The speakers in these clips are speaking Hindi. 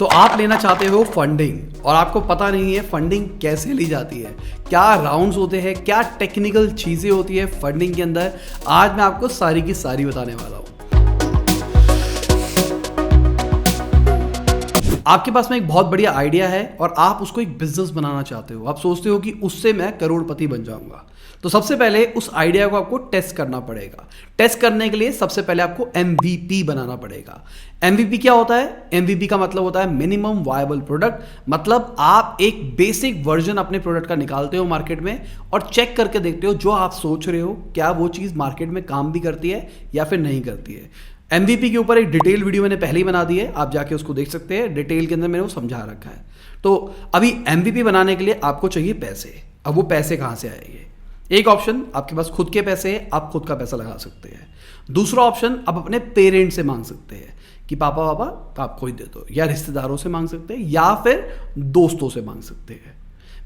तो आप लेना चाहते हो फंडिंग और आपको पता नहीं है फंडिंग कैसे ली जाती है, क्या राउंड्स होते हैं, क्या टेक्निकल चीज़ें होती है फंडिंग के अंदर। आज मैं आपको सारी की सारी बताने वाला हूँ। आपके पास में एक बहुत बढ़िया आइडिया है और आप उसको एक बिजनेस बनाना चाहते हो। आप सोचते हो कि उससे मैं करोड़पति बन जाऊंगा। तो सबसे पहले उस आइडिया को आपको टेस्ट करना पड़ेगा। टेस्ट करने के लिए सबसे पहले आपको MVP बनाना पड़ेगा। MVP क्या होता है? MVP का मतलब होता है मिनिमम वायबल प्रोडक्ट। मतलब आप एक बेसिक वर्जन अपने प्रोडक्ट का निकालते हो मार्केट में और चेक करके देखते हो जो आप सोच रहे हो क्या वो चीज़ मार्केट में काम भी करती है या फिर नहीं करती है। MVP के ऊपर एक डिटेल वीडियो मैंने पहले ही बना दी है, आप जाके उसको देख सकते हैं। डिटेल के अंदर मैंने वो समझा रखा है। तो अभी MVP बनाने के लिए आपको चाहिए पैसे। अब वो पैसे कहाँ से आएंगे? एक ऑप्शन, आपके पास खुद के पैसे हैं, आप खुद का पैसा लगा सकते हैं। दूसरा ऑप्शन, आप अपने पेरेंट्स से मांग सकते हैं कि पापा आप कोई दे दो, या रिश्तेदारों से मांग सकते हैं या फिर दोस्तों से मांग सकते हैं।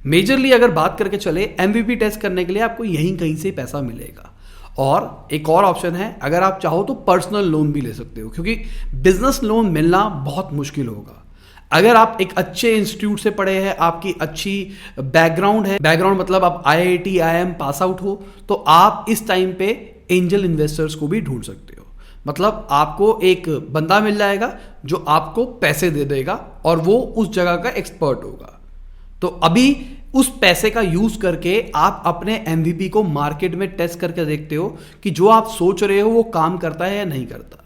मेजरली अगर बात करके चले MVP टेस्ट करने के लिए आपको यहीं कहीं से पैसा मिलेगा। और एक और ऑप्शन है, अगर आप चाहो तो पर्सनल लोन भी ले सकते हो, क्योंकि बिजनेस लोन मिलना बहुत मुश्किल होगा। अगर आप एक अच्छे इंस्टीट्यूट से पढ़े हैं, आपकी अच्छी बैकग्राउंड है, बैकग्राउंड मतलब आप IIT IIM पास आउट हो, तो आप इस टाइम पे एंजल इन्वेस्टर्स को भी ढूंढ सकते हो। मतलब आपको एक बंदा मिल जाएगा जो आपको पैसे दे देगा और वो उस जगह का एक्सपर्ट होगा। तो अभी उस पैसे का यूज करके आप अपने MVP को मार्केट में टेस्ट करके देखते हो कि जो आप सोच रहे हो वो काम करता है या नहीं करता।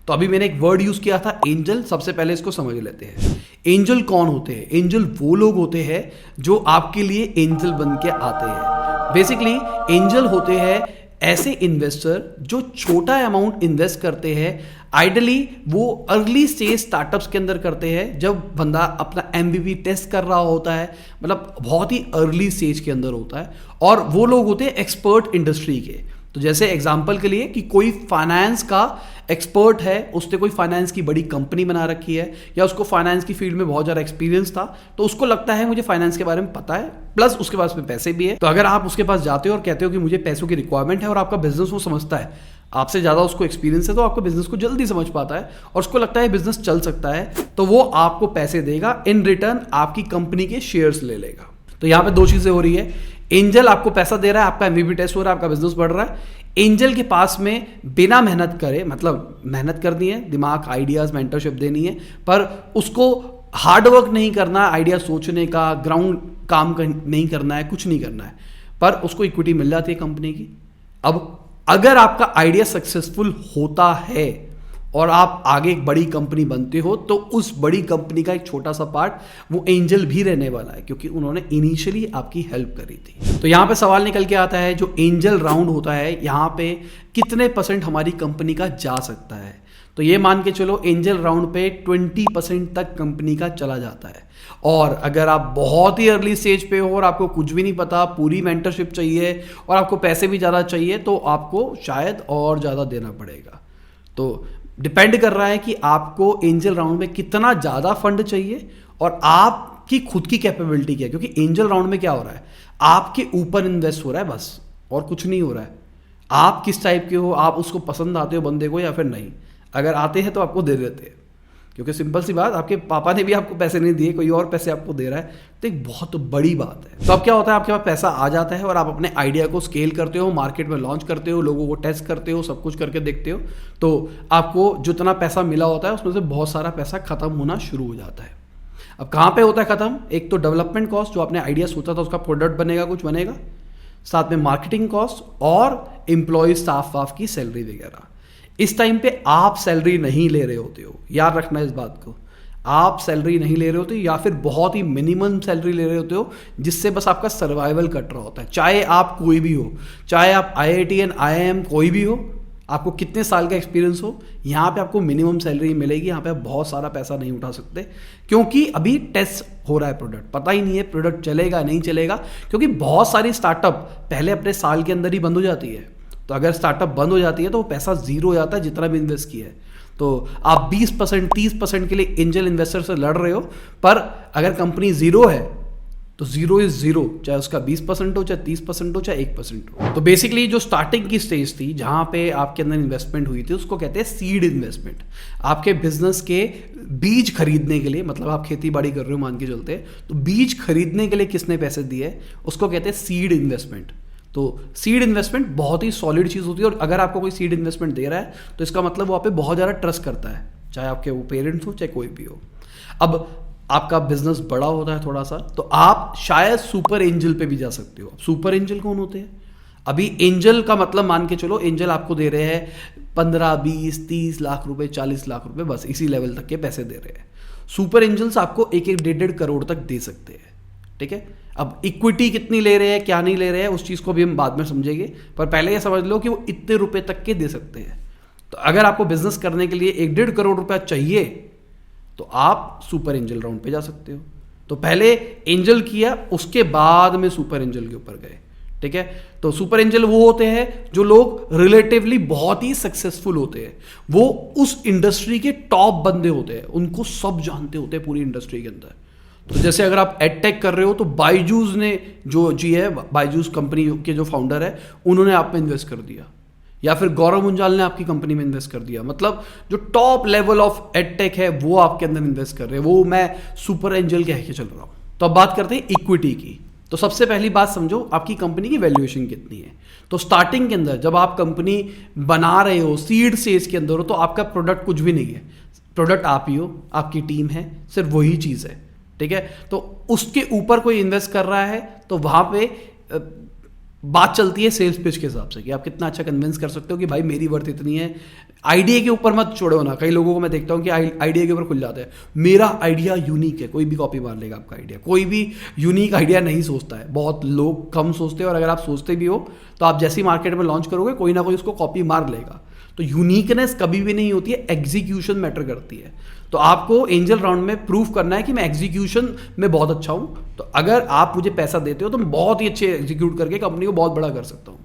तो अभी मैंने एक वर्ड यूज किया था एंजल। सबसे पहले इसको समझ लेते हैं। एंजल कौन होते हैं? एंजल वो लोग होते हैं जो आपके लिए एंजल बन के आते हैं। बेसिकली एंजल होते हैं ऐसे इन्वेस्टर जो छोटा अमाउंट इन्वेस्ट करते हैं। आइडली वो अर्ली स्टेज स्टार्टअप्स के अंदर करते हैं, जब बंदा अपना MVP टेस्ट कर रहा होता है, मतलब बहुत ही अर्ली स्टेज के अंदर होता है। और वो लोग होते हैं एक्सपर्ट इंडस्ट्री के। तो जैसे एग्जांपल के लिए कि कोई फाइनेंस का एक्सपर्ट है, उसने कोई फाइनेंस की बड़ी कंपनी बना रखी है या उसको फाइनेंस की फील्ड में बहुत ज़्यादा एक्सपीरियंस था, तो उसको लगता है मुझे फाइनेंस के बारे में पता है, प्लस उसके पास में पैसे भी है। तो अगर आप उसके पास जाते हो और कहते हो कि मुझे पैसों की रिक्वायरमेंट है और आपका बिजनेस वो समझता है, आपसे ज़्यादा उसको एक्सपीरियंस है, तो आपको बिजनेस को जल्दी समझ पाता है और उसको लगता है बिजनेस चल सकता है, तो वो आपको पैसे देगा। इन रिटर्न आपकी कंपनी के शेयर्स ले लेगा। तो यहाँ पे दो चीज़ें हो रही है। एंजल आपको पैसा दे रहा है, आपका MVP टेस्ट हो रहा है, आपका बिजनेस बढ़ रहा है। एंजल के पास में बिना मेहनत करे, मतलब मेहनत करनी है, दिमाग, आइडियाज, मेंटरशिप देनी है, पर उसको हार्डवर्क नहीं करना, आइडिया सोचने का, ग्राउंड काम नहीं करना है, कुछ नहीं करना है, पर उसको इक्विटी मिल जाती है कंपनी की। अब अगर आपका आइडिया सक्सेसफुल होता है और आप आगे एक बड़ी कंपनी बनते हो, तो उस बड़ी कंपनी का एक छोटा सा पार्ट वो एंजल भी रहने वाला है, क्योंकि उन्होंने इनिशियली आपकी हेल्प करी थी। तो यहाँ पे सवाल निकल के आता है, जो एंजल राउंड होता है, यहाँ पे कितने % हमारी कंपनी का जा सकता है? तो ये मान के चलो एंजल राउंड पे 20% तक कंपनी का चला जाता है। और अगर आप बहुत ही अर्ली स्टेज पे हो और आपको कुछ भी नहीं पता, पूरी मेंटरशिप चाहिए और आपको पैसे भी ज़्यादा चाहिए, तो आपको शायद और ज़्यादा देना पड़ेगा। तो डिपेंड कर रहा है कि आपको एंजल राउंड में कितना ज़्यादा फंड चाहिए और आपकी खुद की कैपेबिलिटी क्या है। क्योंकि एंजल राउंड में क्या हो रहा है, आपके ऊपर इन्वेस्ट हो रहा है बस, और कुछ नहीं हो रहा है। आप किस टाइप के हो, आप उसको पसंद आते हो बंदे को या फिर नहीं। अगर आते हैं तो आपको दे देते हैं, क्योंकि सिंपल सी बात, आपके पापा ने भी आपको पैसे नहीं दिए, कोई और पैसे आपको दे रहा है, तो एक बहुत बड़ी बात है। तो अब क्या होता है, आपके पास पैसा आ जाता है और आप अपने आइडिया को स्केल करते हो, मार्केट में लॉन्च करते हो, लोगों को टेस्ट करते हो, सब कुछ करके देखते हो, तो आपको जितना पैसा मिला होता है उसमें से बहुत सारा पैसा खत्म होना शुरू हो जाता है। अब कहाँ पे होता है खत्म? एक तो डेवलपमेंट कॉस्ट, जो आपने आइडिया सोचा था उसका प्रोडक्ट बनेगा, कुछ बनेगा, साथ में मार्केटिंग कॉस्ट और एम्प्लॉय स्टाफ वाफ की सैलरी वगैरह। इस टाइम पे आप सैलरी नहीं ले रहे होते हो, याद रखना इस बात को। आप सैलरी नहीं ले रहे होते या फिर बहुत ही मिनिमम सैलरी ले रहे होते हो, जिससे बस आपका सर्वाइवल कट रहा होता है। चाहे आप कोई भी हो, चाहे आप IIT and IIM कोई भी हो, आपको कितने साल का एक्सपीरियंस हो, यहाँ पे आपको मिनिमम सैलरी मिलेगी। यहाँ पे आप बहुत सारा पैसा नहीं उठा सकते, क्योंकि अभी टेस्ट हो रहा है प्रोडक्ट, पता ही नहीं है प्रोडक्ट चलेगा नहीं चलेगा। क्योंकि बहुत सारी स्टार्टअप पहले अपने साल के अंदर ही बंद हो जाती है। तो अगर स्टार्टअप बंद हो जाती है तो वो पैसा जीरो हो जाता है, जितना भी इन्वेस्ट किया है। तो आप 20% 30% के लिए एंजल इन्वेस्टर से लड़ रहे हो, पर अगर कंपनी जीरो है तो 0 इज 0, चाहे उसका 20% हो, चाहे 30% हो, चाहे 1% हो। तो बेसिकली जो स्टार्टिंग की स्टेज थी जहां पे आपके अंदर इन्वेस्टमेंट हुई थी उसको कहते हैं सीड इन्वेस्टमेंट। आपके बिजनेस के बीज खरीदने के लिए, मतलब आप खेती बाड़ी कर रहे हो मान के चलते, तो बीज खरीदने के लिए किसने पैसे दिए उसको कहते हैं सीड इन्वेस्टमेंट। तो सीड इन्वेस्टमेंट बहुत ही सॉलिड चीज़ होती है, और अगर आपको कोई सीड इन्वेस्टमेंट दे रहा है तो इसका मतलब वो आप पे बहुत ज़्यादा ट्रस्ट करता है, चाहे आपके वो पेरेंट्स हो चाहे कोई भी हो। अब आपका बिजनेस बड़ा होता है थोड़ा सा, तो आप शायद सुपर एंजल पे भी जा सकते हो। सुपर एंजल कौन होते हैं? अभी एंजल का मतलब मान के चलो, एंजल आपको दे रहे हैं 15, 20, 30 लाख रुपए, 40 लाख रुपए, बस इसी लेवल तक के पैसे दे रहे हैं। सुपर एंजल्स आपको 1-1, 1.5 करोड़ तक दे सकते हैं, ठीक है। अब इक्विटी कितनी ले रहे हैं, क्या नहीं ले रहे हैं, उस चीज़ को भी हम बाद में समझेंगे, पर पहले ये समझ लो कि वो इतने रुपए तक के दे सकते हैं। तो अगर आपको बिजनेस करने के लिए 1-1.5 करोड़ रुपया चाहिए तो आप सुपर एंजल राउंड पे जा सकते हो। तो पहले एंजल किया, उसके बाद में सुपर एंजल के ऊपर गए, ठीक है। तो सुपर एंजल वो होते हैं जो लोग रिलेटिवली बहुत ही सक्सेसफुल होते हैं, वो उस इंडस्ट्री के टॉप बंदे होते हैं, उनको सब जानते होते हैं पूरी इंडस्ट्री के अंदर। तो जैसे अगर आप एडटेक कर रहे हो तो बायजूस ने जो जी है, बायजूस कंपनी के जो फाउंडर है उन्होंने आप में इन्वेस्ट कर दिया, या फिर गौरव मुंजाल ने आपकी कंपनी में इन्वेस्ट कर दिया। मतलब जो टॉप लेवल ऑफ एडटेक है वो आपके अंदर इन्वेस्ट कर रहे हैं, वो मैं सुपर एंजल कह के चल रहा हूं। तो अब बात करते हैं इक्विटी की। तो सबसे पहली बात समझो आपकी कंपनी की वैल्यूएशन कितनी है। तो स्टार्टिंग के अंदर जब आप कंपनी बना रहे हो, सीड स्टेज के अंदर हो, तो आपका प्रोडक्ट कुछ भी नहीं है, प्रोडक्ट आप ही हो, आपकी टीम है, सिर्फ वही चीज़ है, ठीक है। तो उसके ऊपर कोई इन्वेस्ट कर रहा है तो वहां पे बात चलती है सेल्स पिच के हिसाब से कि आप कितना अच्छा कन्विंस कर सकते हो कि भाई मेरी वर्थ इतनी है। आइडिया के ऊपर मत छोड़ो ना, कई लोगों को मैं देखता हूं कि आइडिया के ऊपर खुल जाते हैं, मेरा आइडिया यूनिक है, कोई भी कॉपी मार लेगा आपका आइडिया। कोई भी यूनिक आइडिया नहीं सोचता है, बहुत लोग कम सोचते हैं, और अगर आप सोचते भी हो तो आप जैसी मार्केट में लॉन्च करोगे कोई ना कोई उसको कॉपी मार लेगा। तो यूनिकनेस कभी भी नहीं होती है, एग्जीक्यूशन मैटर करती है। तो आपको एंजल राउंड में प्रूव करना है कि मैं एग्जीक्यूशन में बहुत अच्छा हूं। तो अगर आप मुझे पैसा देते हो तो मैं बहुत ही अच्छे एग्जीक्यूट करके कंपनी को बहुत बड़ा कर सकता हूं।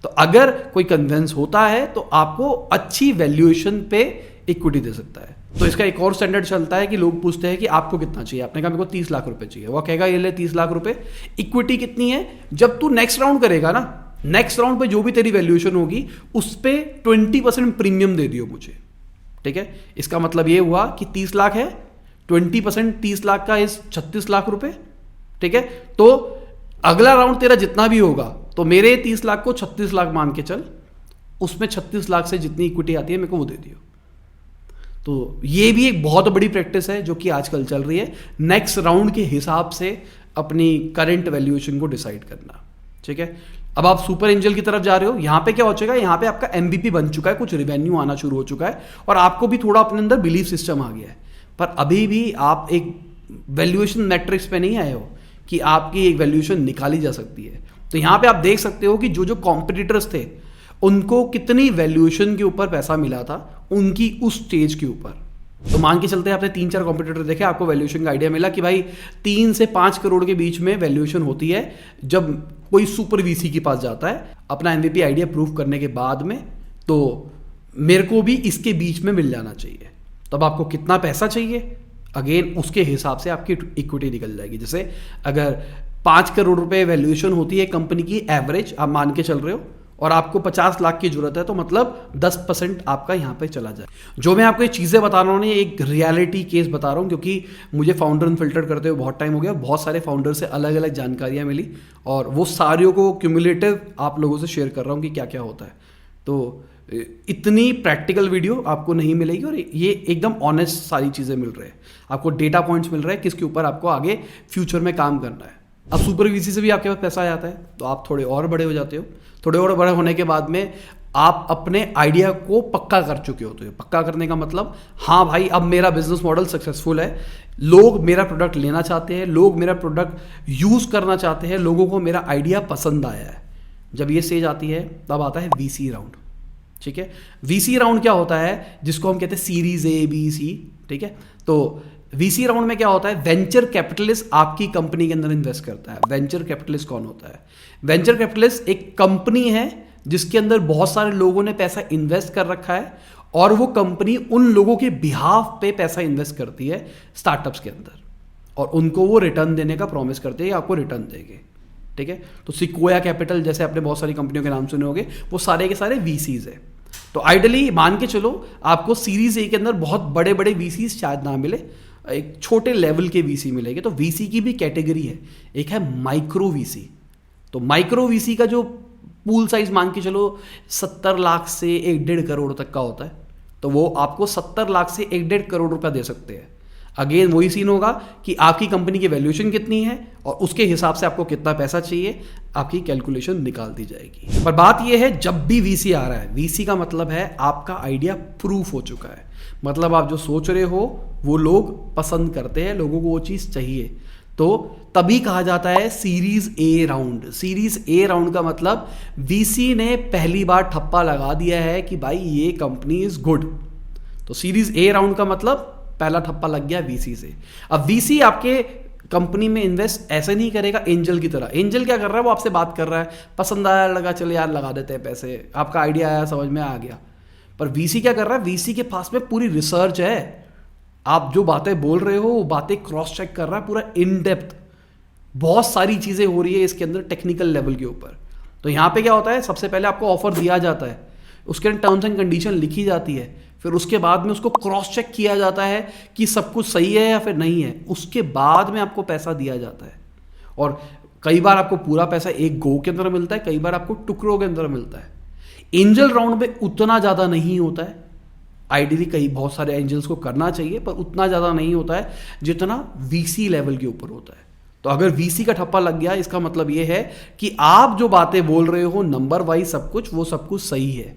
तो अगर कोई कन्विंस होता है तो आपको अच्छी वैल्यूएशन पे इक्विटी दे सकता है। तो इसका एक और स्टैंडर्ड चलता है कि लोग पूछते हैं कि आपको कितना चाहिए, आपने कहा मेरे को 30 लाख रुपए चाहिए, वो कहेगा ये ले 30 लाख रुपए। इक्विटी कितनी है? जब तू नेक्स्ट राउंड करेगा ना, नेक्स्ट राउंड पे जो भी तेरी वैल्यूएशन होगी उस पे 20% प्रीमियम दे दियो मुझे, ठीक है। इसका मतलब ये हुआ कि 30 लाख है, 20% 30 लाख का इस 36 लाख रुपए, ठीक है। तो अगला राउंड तेरा जितना भी होगा तो मेरे 30 लाख को 36 लाख मान के चल, उसमें 36 लाख से जितनी इक्विटी आती है मेरे को वो दे दियो। तो ये भी एक बहुत बड़ी प्रैक्टिस है जो कि आजकल चल रही है, नेक्स्ट राउंड के हिसाब से अपनी करंट वैल्यूएशन को डिसाइड करना, ठीक है। अब आप सुपर एंजल की तरफ जा रहे हो, यहां पे क्या हो चुका है, यहां पे आपका एमवीपी बन चुका है, कुछ रिवेन्यू आना शुरू हो चुका है, और आपको भी थोड़ा अपने अंदर बिलीफ सिस्टम आ गया है, पर अभी भी आप एक वैल्यूएशन मैट्रिक्स पे नहीं आए हो कि आपकी एक वैल्यूएशन निकाली जा सकती है। तो यहां पे आप देख सकते हो कि जो जो कॉम्पिटिटर्स थे उनको कितनी वैल्यूएशन के ऊपर पैसा मिला था उनकी उस स्टेज के ऊपर। तो मान के चलते हैं आपने 3-4 कॉम्पिटिटर देखे, आपको वैल्यूएशन का आइडिया मिला कि भाई 3 से 5 करोड़ के बीच में वैल्यूएशन होती है जब कोई सुपर वीसी के पास जाता है अपना एमवीपी आइडिया प्रूव करने के बाद में, तो मेरे को भी इसके बीच में मिल जाना चाहिए। तब आपको कितना पैसा चाहिए, अगेन उसके हिसाब से आपकी इक्विटी निकल जाएगी। जैसे अगर 5 करोड़ रुपए वैल्यूएशन होती है कंपनी की एवरेज, आप मान के चल रहे हो, और आपको 50 लाख की जरूरत है, तो मतलब 10% आपका यहां पे चला जाए। जो मैं आपको ये चीजें बता रहा हूं, एक रियलिटी केस बता रहा हूं, क्योंकि मुझे फाउंडर अनफिल्टर करते हुए बहुत टाइम हो गया, बहुत सारे फाउंडर से अलग अलग जानकारियां मिली, और वो सारियों को क्यूमुलेटिव आप लोगों से शेयर कर रहा हूं कि क्या क्या होता है। तो इतनी प्रैक्टिकल वीडियो आपको नहीं मिलेगी, और ये एकदम ऑनेस्ट सारी चीजें मिल रही है, आपको डेटा पॉइंट्स मिल रहे हैं किसके ऊपर आपको आगे फ्यूचर में काम करना है। अब सुपर वीसी से भी आपके पास पैसा आ जाता है तो आप थोड़े और बड़े हो जाते हो। थोड़े और बड़े होने के बाद में आप अपने आइडिया को पक्का कर चुके होते हो। पक्का करने का मतलब, हाँ भाई अब मेरा बिजनेस मॉडल सक्सेसफुल है, लोग मेरा प्रोडक्ट लेना चाहते हैं, लोग मेरा प्रोडक्ट यूज करना चाहते हैं, लोगों को मेरा आइडिया पसंद आया है। जब ये स्टेज आती है तब आता है वीसी राउंड, ठीक है। वीसी राउंड क्या होता है, जिसको हम कहते हैं सीरीज ए बी सी, ठीक है। तो वीसी राउंड में क्या होता है, वेंचर कैपिटलिस्ट आपकी कंपनी के अंदर इन्वेस्ट करता है। वेंचर कैपिटलिस्ट कौन होता है? वेंचर कैपिटलिस्ट एक कंपनी है जिसके अंदर बहुत सारे लोगों ने पैसा इन्वेस्ट कर रखा है, और वो कंपनी उन लोगों के बिहाफ पे पैसा इन्वेस्ट करती है स्टार्टअप्स के अंदर। और उनको वो रिटर्न देने का प्रॉमिस करते हैं कि आपको रिटर्न देंगे, ठीक है। तो सिक्वोया कैपिटल जैसे आपने बहुत सारी कंपनियों के नाम सुने होंगे, वो सारे के सारे वीसीज है। तो आइडियली मान के चलो आपको सीरीज ए के अंदर बहुत बड़े बड़े वीसीज शायद ना मिले, एक छोटे लेवल के वीसी मिलेंगे। तो वीसी की भी कैटेगरी है, एक है माइक्रो वीसी। तो माइक्रो वीसी का जो पूल साइज मान के चलो 70 लाख से 1.5 करोड़ तक का होता है, तो वो आपको 70 लाख से 1.5 करोड़ रुपया दे सकते हैं। अगेन वही सीन होगा कि आपकी कंपनी की वैल्यूएशन कितनी है और उसके हिसाब से आपको कितना पैसा चाहिए, आपकी कैलकुलेशन निकाल दी जाएगी। पर बात यह है, जब भी वीसी आ रहा है, वीसी का मतलब है आपका आइडिया प्रूफ हो चुका है, मतलब आप जो सोच रहे हो वो लोग पसंद करते हैं, लोगों को वो चीज़ चाहिए, तो तभी कहा जाता है series A round. Series A round का मतलब वीसी ने पहली बार ठप्पा लगा दिया है कि भाई ये कंपनी इज गुड। तो सीरीज ए राउंड का मतलब पहला ठप्पा लग गया वीसी से। अब वीसी आपके कंपनी में इन्वेस्ट ऐसे नहीं करेगा एंजल की तरह। एंजल क्या कर रहा है, वो आपसे बात कर रहा है, पसंद आया, लगा चलो यार लगा देते हैं पैसे, आपका आइडिया आया, समझ में आ गया। पर वीसी क्या कर रहा है, वीसी के पास में पूरी रिसर्च है, आप जो बातें बोल रहे हो वो बातें क्रॉस चेक कर रहा है पूरा इन डेप्थ, बहुत सारी चीज़ें हो रही है इसके अंदर टेक्निकल लेवल के ऊपर। तो यहाँ पे क्या होता है, सबसे पहले आपको ऑफर दिया जाता है, उसके अंदर टर्म्स एंड कंडीशन लिखी जाती है, फिर उसके बाद में उसको क्रॉस चेक किया जाता है कि सब कुछ सही है या फिर नहीं है, उसके बाद में आपको पैसा दिया जाता है। और कई बार आपको पूरा पैसा एक गो के अंदर मिलता है, कई बार आपको टुकड़ों के अंदर मिलता है। एंजल राउंड में उतना ज़्यादा नहीं होता है, आइडियली कई बहुत सारे एंजल्स को करना चाहिए, पर उतना ज़्यादा नहीं होता है जितना वीसी लेवल के ऊपर होता है। तो अगर वीसी का ठप्पा लग गया, इसका मतलब ये है कि आप जो बातें बोल रहे हो नंबर वाइज सब कुछ, वो सब कुछ सही है।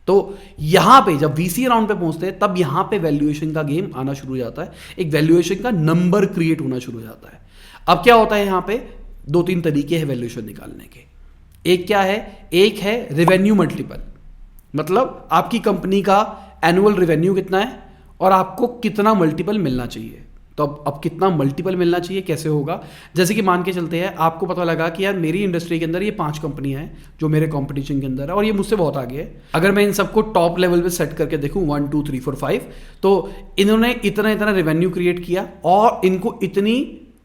तो यहां पे जब वीसी राउंड पे पहुंचते हैं, तब यहां पे वैल्यूएशन का गेम आना शुरू हो जाता है, एक वैल्यूएशन का नंबर क्रिएट होना शुरू हो जाता है। अब क्या होता है, यहां पे 2-3 तरीके हैं वैल्यूएशन निकालने के। एक क्या है, एक है रेवेन्यू मल्टीपल, मतलब आपकी कंपनी का एनुअल रेवेन्यू कितना है और आपको कितना मल्टीपल मिलना चाहिए। तो अब कितना मल्टीपल मिलना चाहिए कैसे होगा, जैसे कि मान के चलते हैं आपको पता लगा कि यार मेरी इंडस्ट्री के अंदर ये 5 कंपनियां हैं जो मेरे कंपटीशन के अंदर है और ये मुझसे बहुत आगे है। अगर मैं इन सबको टॉप लेवल पे सेट करके देखूं 1 2 3 4 5, तो इन्होंने इतना इतना रेवेन्यू क्रिएट किया और इनको इतनी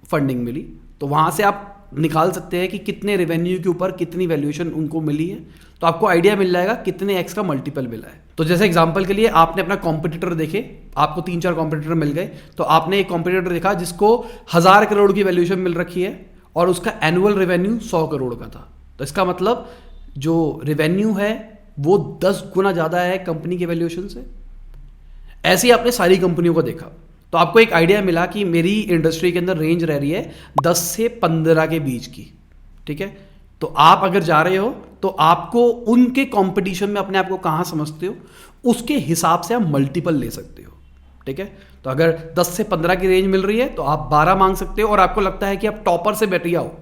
फंडिंग मिली, तो वहां से आप निकाल सकते हैं कि कितने रेवेन्यू के ऊपर कितनी वैल्यूएशन उनको मिली है, तो आपको आइडिया मिल जाएगा कितने एक्स का मल्टीपल मिला है। तो जैसे एग्जांपल के लिए आपने अपना कॉम्पिटिटर देखे, आपको 3-4 कॉम्पिटिटर मिल गए, तो आपने एक कॉम्पिटिटर देखा जिसको 1000 करोड़ की वैल्यूएशन मिल रखी है और उसका एनुअल रेवेन्यू 100 करोड़ का था। तो इसका मतलब जो रेवेन्यू है वो 10 गुना ज़्यादा है कंपनी के वैल्यूएशन से। ऐसे ही आपने सारी कंपनियों को देखा, तो आपको एक आइडिया मिला कि मेरी इंडस्ट्री के अंदर रेंज रह रही है 10 से 15 के बीच की, ठीक है। तो आप अगर जा रहे हो तो आपको उनके कंपटीशन में अपने आप को कहाँ समझते हो, उसके हिसाब से आप मल्टीपल ले सकते हो, ठीक है। तो अगर 10 से 15 की रेंज मिल रही है तो आप 12 मांग सकते हो, और आपको लगता है कि आप टॉपर से बैठिया हो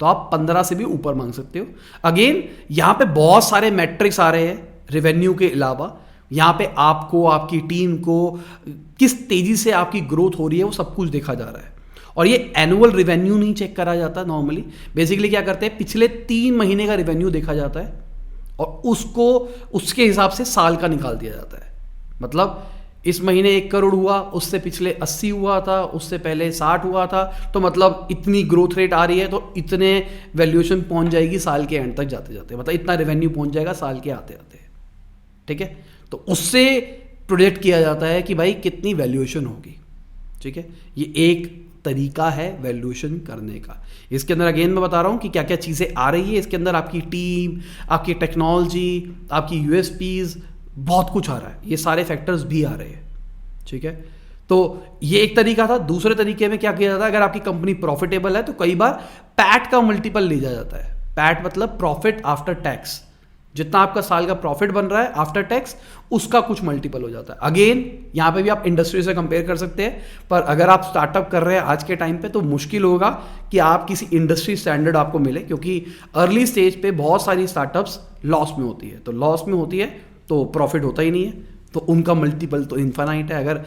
तो आप 15 से भी ऊपर मांग सकते हो। अगेन यहाँ पे बहुत सारे मैट्रिक्स आ रहे हैं रेवेन्यू के अलावा, यहाँ पे आपको, आपकी टीम को किस तेजी से आपकी ग्रोथ हो रही है वो सब कुछ देखा जा रहा है। और ये एनुअल रेवेन्यू नहीं चेक करा जाता नॉर्मली, बेसिकली क्या करते हैं पिछले 3 महीने का रेवेन्यू देखा जाता है और उसको उसके हिसाब से साल का निकाल दिया जाता है। मतलब इस महीने 1 करोड़ हुआ, उससे पिछले 80 हुआ था, उससे पहले 60 हुआ था, तो मतलब इतनी ग्रोथ रेट आ रही है तो इतने वैल्यूएशन पहुंच जाएगी साल के एंड तक जाते जाते, मतलब इतना रेवेन्यू पहुंच जाएगा साल के आते आते, ठीक है। तो उससे प्रोजेक्ट किया जाता है कि भाई कितनी वैल्यूएशन होगी, ठीक है। ये एक तरीका है वैल्यूएशन करने का। इसके अंदर अगेन मैं बता रहा हूं कि क्या क्या चीजें आ रही है इसके अंदर, आपकी टीम, आपकी टेक्नोलॉजी, आपकी यूएसपीज, बहुत कुछ आ रहा है, ये सारे फैक्टर्स भी आ रहे हैं, ठीक है। तो ये एक तरीका था। दूसरे तरीके में क्या किया जाता है, अगर आपकी कंपनी प्रॉफिटेबल है तो कई बार पैट का मल्टीपल लिया जाता है। पैट मतलब प्रॉफिट आफ्टर टैक्स, जितना आपका साल का प्रॉफिट बन रहा है आफ्टर टैक्स उसका कुछ मल्टीपल हो जाता है। अगेन यहाँ पे भी आप इंडस्ट्री से कंपेयर कर सकते हैं, पर अगर आप स्टार्टअप कर रहे हैं आज के टाइम पे तो मुश्किल होगा कि आप किसी इंडस्ट्री स्टैंडर्ड आपको मिले, क्योंकि अर्ली स्टेज पे बहुत सारी स्टार्टअप्स लॉस में होती है। तो लॉस में होती है तो प्रॉफिट होता ही नहीं है, तो उनका मल्टीपल तो इन्फाइनाइट है अगर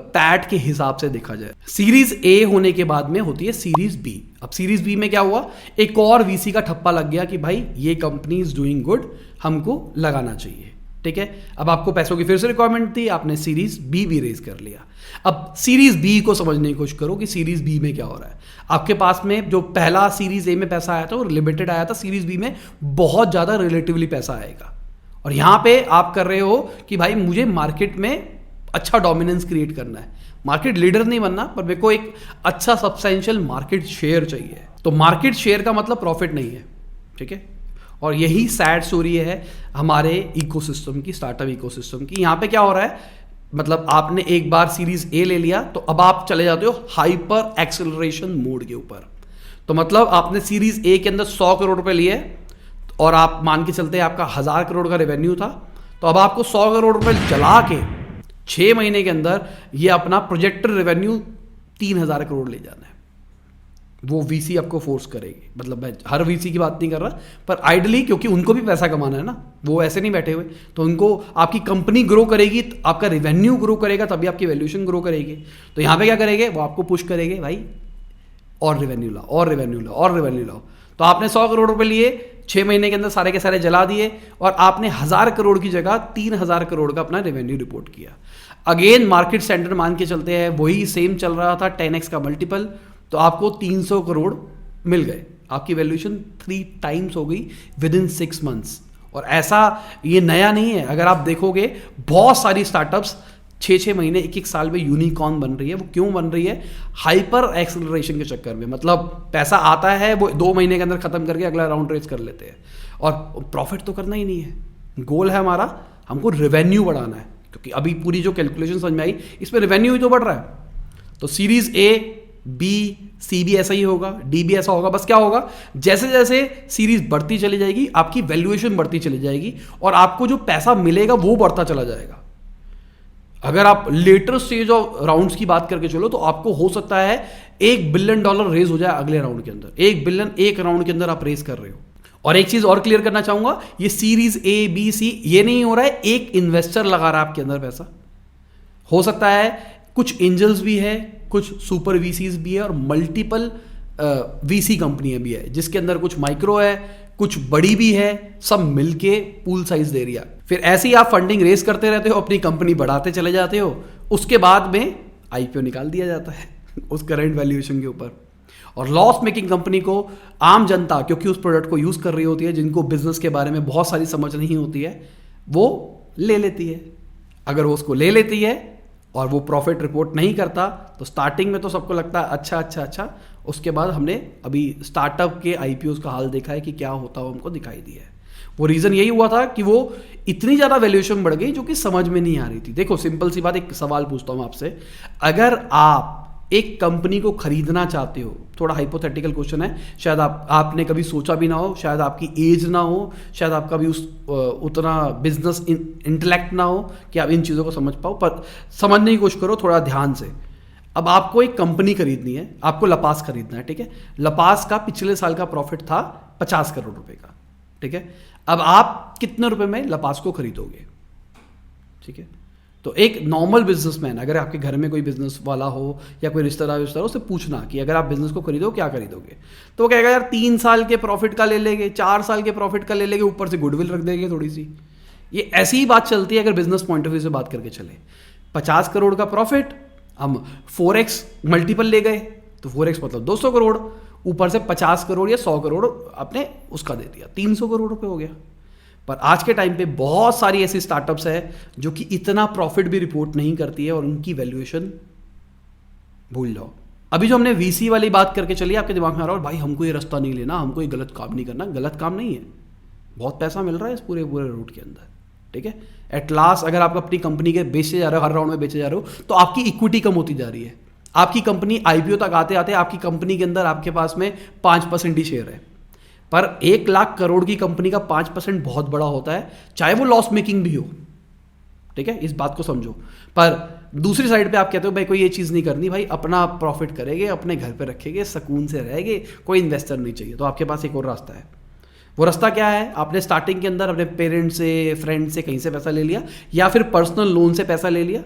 पैट के हिसाब से देखा जाए। सीरीज ए होने के बाद में होती है सीरीज बी। अब सीरीज बी में क्या हुआ, एक और वीसी का ठप्पा लग गया कि भाई ये कंपनी इज डूइंग गुड, हमको लगाना चाहिए, ठीक है। अब आपको पैसों की फिर से रिक्वायरमेंट थी, आपने सीरीज बी भी रेज कर लिया। अब सीरीज बी को समझने की कोशिश करो कि सीरीज बी में क्या हो रहा है। आपके पास में जो पहला सीरीज ए में पैसा आया था वो लिमिटेड आया था, सीरीज बी में बहुत ज़्यादा रिलेटिवली पैसा आएगा। और यहाँ पे आप कर रहे हो कि भाई मुझे मार्केट में अच्छा डोमिनेंस क्रिएट करना है, मार्केट लीडर नहीं बनना, पर मेरे को एक अच्छा सब्सटेंशियल मार्केट शेयर चाहिए। तो मार्केट शेयर का मतलब प्रॉफिट नहीं है, ठीक है। और यही सैड स्टोरी है हमारे इकोसिस्टम की, स्टार्टअप इकोसिस्टम की। यहाँ पे क्या हो रहा है, मतलब आपने एक बार सीरीज ए ले लिया तो अब आप चले जाते हो हाइपर एक्सेलरेशन मोड के ऊपर। तो मतलब आपने सीरीज ए के अंदर 100 करोड़ रुपए लिए और आप मान के चलते हैं आपका 1000 करोड़ का रेवेन्यू था, तो अब आपको 100 करोड़ रुपए चला के 6 महीने के अंदर ये अपना प्रोजेक्टेड रेवेन्यू 3000 करोड़ ले जाना है। वो वीसी आपको फोर्स करेगी, मतलब मैं हर वीसी की बात नहीं कर रहा, पर आइडली, क्योंकि उनको भी पैसा कमाना है ना, वो ऐसे नहीं बैठे हुए, तो उनको आपकी कंपनी ग्रो करेगी, आपका रेवेन्यू ग्रो करेगा, तभी आपकी वैल्यूएशन ग्रो करेगी। तो यहाँ पे क्या करेंगे, वो आपको पुश करेंगे भाई और रेवेन्यू लाओ और रेवेन्यू लाओ और रेवेन्यू लाओ। तो आपने 100 करोड़ रुपए लिए, 6 महीने के अंदर सारे के सारे जला दिए और आपने 1000 करोड़ की जगह 3000 करोड़ का अपना रेवेन्यू रिपोर्ट किया। अगेन मार्केट स्टैंडर्ड मान के चलते हैं, वही सेम चल रहा था, 10x का मल्टीपल, तो आपको 300 करोड़ मिल गए, आपकी वैल्यूएशन 3 टाइम्स हो गई विद इन 6 मंथ्स। और ऐसा ये नया नहीं है, अगर आप देखोगे बहुत सारी स्टार्टअप्स 6 महीने 1 साल में यूनिकॉर्न बन रही है। वो क्यों बन रही है, हाइपर एक्सेलरेशन के चक्कर में। मतलब पैसा आता है, वो 2 महीने के अंदर खत्म करके अगला राउंड रेज कर लेते हैं, और प्रॉफिट तो करना ही नहीं है। गोल है हमारा, हमको रेवेन्यू बढ़ाना है, क्योंकि अभी पूरी जो कैलकुलेशन समझ में आई इसमें रेवेन्यू ही तो बढ़ रहा है। तो सीरीज ए, बी, सी भी ऐसा ही होगा, डी भी ऐसा होगा। बस क्या होगा, जैसे जैसे सीरीज बढ़ती चली जाएगी आपकी वैल्यूएशन बढ़ती चली जाएगी और आपको जो पैसा मिलेगा वो बढ़ता चला जाएगा। अगर आप लेटर स्टेज ऑफ राउंड्स की बात करके चलो तो आपको हो सकता है $1 बिलियन रेज हो जाए अगले राउंड के अंदर। 1 बिलियन एक राउंड के अंदर आप रेज कर रहे हो। और एक चीज और क्लियर करना चाहूंगा, ये सीरीज ए, बी, सी ये नहीं हो रहा है एक इन्वेस्टर लगा रहा है आपके अंदर पैसा। हो सकता है कुछ एंजल्स भी है, कुछ सुपर वीसीज भी है और मल्टीपल वीसी कंपनियां भी है, जिसके अंदर कुछ माइक्रो है, कुछ बड़ी भी है, सब मिलके पूल साइज दे रही है। फिर ऐसे ही आप फंडिंग रेस करते रहते हो, अपनी कंपनी बढ़ाते चले जाते हो, उसके बाद में आईपीओ निकाल दिया जाता है उस करंट वैल्यूएशन के ऊपर। और लॉस मेकिंग कंपनी को आम जनता, क्योंकि उस प्रोडक्ट को यूज कर रही होती है, जिनको बिजनेस के बारे में बहुत सारी समझ नहीं होती है, वो ले लेती है। अगर वो उसको ले लेती है और वो प्रॉफिट रिपोर्ट नहीं करता तो स्टार्टिंग में तो सबको लगता है अच्छा अच्छा अच्छा, उसके बाद हमने अभी स्टार्टअप के आईपीओस का हाल देखा है कि क्या होता हो हमको दिखाई दिया है। वो रीजन यही हुआ था कि वो इतनी ज्यादा वैल्यूएशन बढ़ गई जो कि समझ में नहीं आ रही थी। देखो सिंपल सी बात, एक सवाल पूछता हूं आपसे, अगर आप एक कंपनी को खरीदना चाहते हो, थोड़ा हाइपोथेटिकल क्वेश्चन है, शायद आपने कभी सोचा भी ना हो, शायद आपकी एज ना हो, शायद आपका भी उतना बिजनेस इंटेलेक्ट ना हो कि आप इन चीज़ों को समझ पाओ, पर समझने की कोशिश करो थोड़ा ध्यान से। अब आपको एक कंपनी खरीदनी है, आपको लपास खरीदना है, ठीक है। लपास का पिछले साल का प्रॉफिट था 50 करोड़ रुपए का, ठीक है। अब आप कितने रुपए में लपास को खरीदोगे, ठीक है। तो एक नॉर्मल बिजनेसमैन, अगर आपके घर में कोई बिजनेस वाला हो या कोई रिश्तेदार उससे पूछना कि अगर आप बिजनेस को खरीदो क्या खरीदोगे, तो वो कहेगा यार 3 साल के प्रॉफिट का ले लेंगे, 4 साल के प्रॉफिट का ले लेंगे, ऊपर से गुडविल रख देंगे थोड़ी सी। ये ऐसी ही बात चलती है अगर बिजनेस पॉइंट ऑफ व्यू से बात करके चले। 50 करोड़ का प्रॉफिट, हम 4x मल्टीपल ले गए, तो 4x मतलब 200 करोड़, ऊपर से 50 करोड़ या 100 करोड़ आपने उसका दे दिया, 300 करोड़ रुपए हो गया। पर आज के टाइम पे बहुत सारी ऐसी स्टार्टअप्स है जो कि इतना प्रॉफिट भी रिपोर्ट नहीं करती है और उनकी वैल्यूएशन भूल जाओ। अभी जो हमने वीसी वाली बात करके चली, आपके दिमाग में आ रहा है भाई हमको ये रास्ता नहीं लेना, हमको ये गलत काम नहीं करना। गलत काम नहीं है, बहुत पैसा मिल रहा है इस पूरे रूट के अंदर, ठीक है। एट लास्ट अगर आप अपनी कंपनी के बेचे जा रहे हो, हर राउंड में बेचे जा रहे हो, तो आपकी इक्विटी कम होती जा रही है। आपकी कंपनी आईपीओ तक आते आते आपकी कंपनी के अंदर आपके पास में 5% ही शेयर है, पर 1 लाख करोड़ की कंपनी का 5% बहुत बड़ा होता है, चाहे वो लॉस मेकिंग भी हो, ठीक है। इस बात को समझो। पर दूसरी साइड पे आप कहते हो भाई कोई ये चीज़ नहीं करनी, भाई अपना प्रॉफिट करेंगे, अपने घर पे रखेंगे, सुकून से रहेंगे, कोई इन्वेस्टर नहीं चाहिए, तो आपके पास एक और रास्ता है। वो रास्ता क्या है, आपने स्टार्टिंग के अंदर अपने पेरेंट्स से, फ्रेंड से कहीं से पैसा ले लिया या फिर पर्सनल लोन से पैसा ले लिया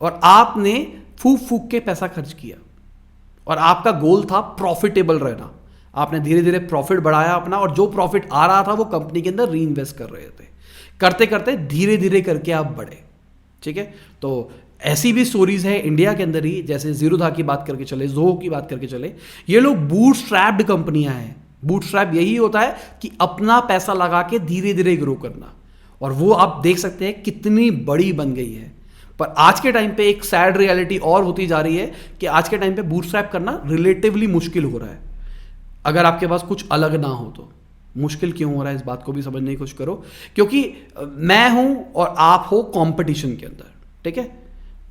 और आपने फूक फूक के पैसा खर्च किया और आपका गोल था प्रॉफिटेबल रहना। आपने धीरे धीरे प्रॉफिट बढ़ाया अपना और जो प्रॉफिट आ रहा था वो कंपनी के अंदर री इन्वेस्ट कर रहे थे। करते करते धीरे धीरे करके आप बढ़े। ठीक है, तो ऐसी भी स्टोरीज है इंडिया के अंदर ही, जैसे जीरोधा की बात करके चले, ज़ोहो की बात करके चले, ये लोग बूटस्ट्रैप्ड कंपनियां हैं। बूटस्ट्रैप यही होता है कि अपना पैसा लगा के धीरे धीरे ग्रो करना, और वो आप देख सकते हैं कितनी बड़ी बन गई है। पर आज के टाइम पे एक सैड रियलिटी और होती जा रही है कि आज के टाइम पे बूटस्ट्रैप करना रिलेटिवली मुश्किल हो रहा है, अगर आपके पास कुछ अलग ना हो तो। मुश्किल क्यों हो रहा है इस बात को भी समझने की कोशिश करो, क्योंकि मैं हूं और आप हो कंपटीशन के अंदर। ठीक है,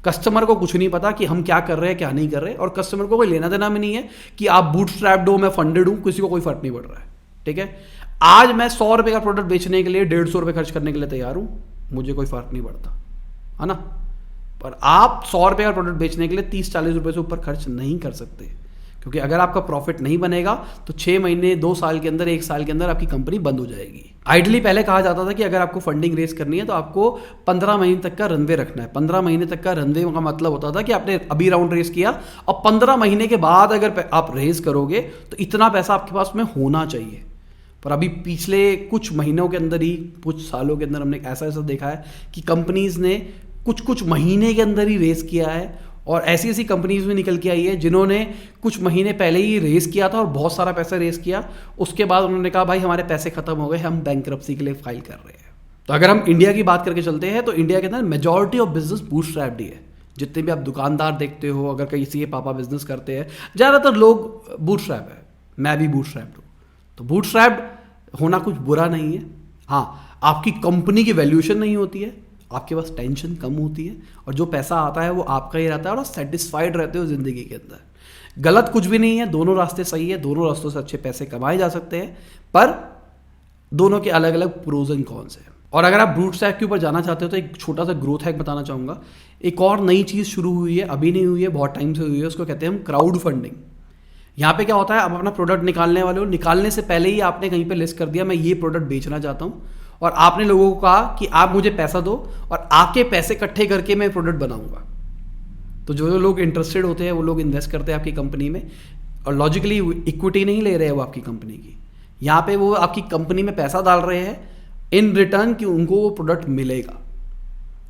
कस्टमर को कुछ नहीं पता कि हम क्या कर रहे हैं क्या नहीं कर रहे, और कस्टमर को कोई लेना देना भी नहीं है कि आप बूटस्ट्रैप्ड हो मैं फंडेड हूं, किसी को कोई फर्क नहीं पड़ रहा है। ठीक है, आज मैं 100 रुपए का प्रोडक्ट बेचने के लिए 150 रुपए खर्च करने के लिए तैयार हूं, मुझे कोई फर्क नहीं पड़ता, है ना। पर आप 100 रुपए का प्रोडक्ट बेचने के लिए 30-40 रुपए से ऊपर खर्च नहीं कर सकते, क्योंकि अगर आपका प्रॉफिट नहीं बनेगा तो 6 महीने 2 साल के अंदर 1 साल के अंदर आपकी कंपनी बंद हो जाएगी। आइडली पहले कहा जाता था कि अगर आपको फंडिंग रेस करनी है तो आपको 15 महीने तक का रनवे रखना है। 15 महीने तक का रनवे का मतलब होता था कि आपने अभी राउंड रेस किया और 15 महीने के बाद अगर आप रेस करोगे तो इतना पैसा आपके पास में होना चाहिए। पर अभी पिछले कुछ महीनों के अंदर ही, कुछ सालों के अंदर हमने ऐसा देखा है कि कंपनीज ने कुछ महीने के अंदर ही रेस किया है, और ऐसी ऐसी कंपनीज में निकल के आई है जिन्होंने कुछ महीने पहले ही रेस किया था और बहुत सारा पैसा रेस किया, उसके बाद उन्होंने कहा भाई हमारे पैसे खत्म हो गए, हम बैंकरप्सी के लिए फाइल कर रहे हैं। तो अगर हम इंडिया की बात करके चलते हैं तो इंडिया के अंदर मेजॉरिटी ऑफ बिजनेस बूटस्ट्रैप्ड ही है। जितने भी आप दुकानदार देखते हो, अगर किसी के पापा बिजनेस करते हैं, ज़्यादातर लोग बूटस्ट्रैप है, मैं भी बूटस्ट्रैप्ड हूँ। तो बूटस्ट्रैप्ड होना कुछ बुरा नहीं है। हाँ, आपकी कंपनी की वैल्यूएशन नहीं होती है, आपके पास टेंशन कम होती है, और जो पैसा आता है वो आपका ही रहता है, और आप सेटिस्फाइड रहते हो जिंदगी के अंदर। गलत कुछ भी नहीं है, दोनों रास्ते सही है, दोनों रास्तों से अच्छे पैसे कमाए जा सकते हैं, पर दोनों के अलग अलग प्रोज एंड कॉन्स हैं। और अगर आप बूटस्ट्रैप के ऊपर जाना चाहते हो तो एक छोटा सा ग्रोथ हैक बताना चाहूँगा। एक और नई चीज़ शुरू हुई है, अभी नहीं हुई है, बहुत टाइम से हुई है, उसको कहते हैं हम क्राउड फंडिंग। यहाँ पे क्या होता है, आप अपना प्रोडक्ट निकालने वाले हो, निकालने से पहले ही आपने कहीं पे लिस्ट कर दिया मैं ये प्रोडक्ट बेचना चाहता हूँ, और आपने लोगों को कहा कि आप मुझे पैसा दो और आपके पैसे इकट्ठे करके मैं प्रोडक्ट बनाऊंगा। तो जो लोग इंटरेस्टेड होते हैं वो लोग इन्वेस्ट करते हैं आपकी कंपनी में, और लॉजिकली इक्विटी नहीं ले रहे हैं वो आपकी कंपनी की, यहाँ पे वो आपकी कंपनी में पैसा डाल रहे हैं इन रिटर्न कि उनको वो प्रोडक्ट मिलेगा।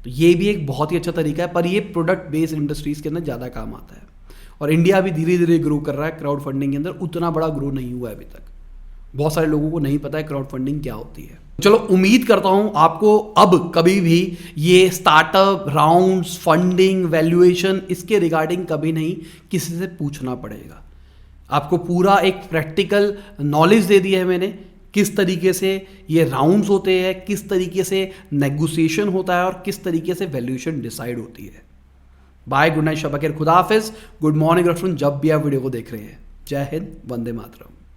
तो ये भी एक बहुत ही अच्छा तरीका है, पर ये प्रोडक्ट बेस्ड इंडस्ट्रीज के अंदर ज़्यादा काम आता है, और इंडिया भी धीरे धीरे ग्रो कर रहा है क्राउड फंडिंग के अंदर, उतना बड़ा ग्रो नहीं हुआ है अभी तक। बहुत सारे लोगों को नहीं पता है क्राउड फंडिंग क्या होती है। चलो, उम्मीद करता हूं आपको अब कभी भी ये स्टार्टअप राउंड्स, फंडिंग, वैल्यूएशन, इसके रिगार्डिंग कभी नहीं किसी से पूछना पड़ेगा। आपको पूरा एक प्रैक्टिकल नॉलेज दे दिया है मैंने, किस तरीके से ये राउंड्स होते हैं, किस तरीके से नेगोशिएशन होता है, और किस तरीके से वैल्यूएशन डिसाइड होती है। बाय, गुड नाइट, शब बखैर, खुदा हाफिज, गुड मॉर्निंग आफ्टरनून, जब भी आप वीडियो को देख रहे हैं। जय हिंद, वंदे मातरम।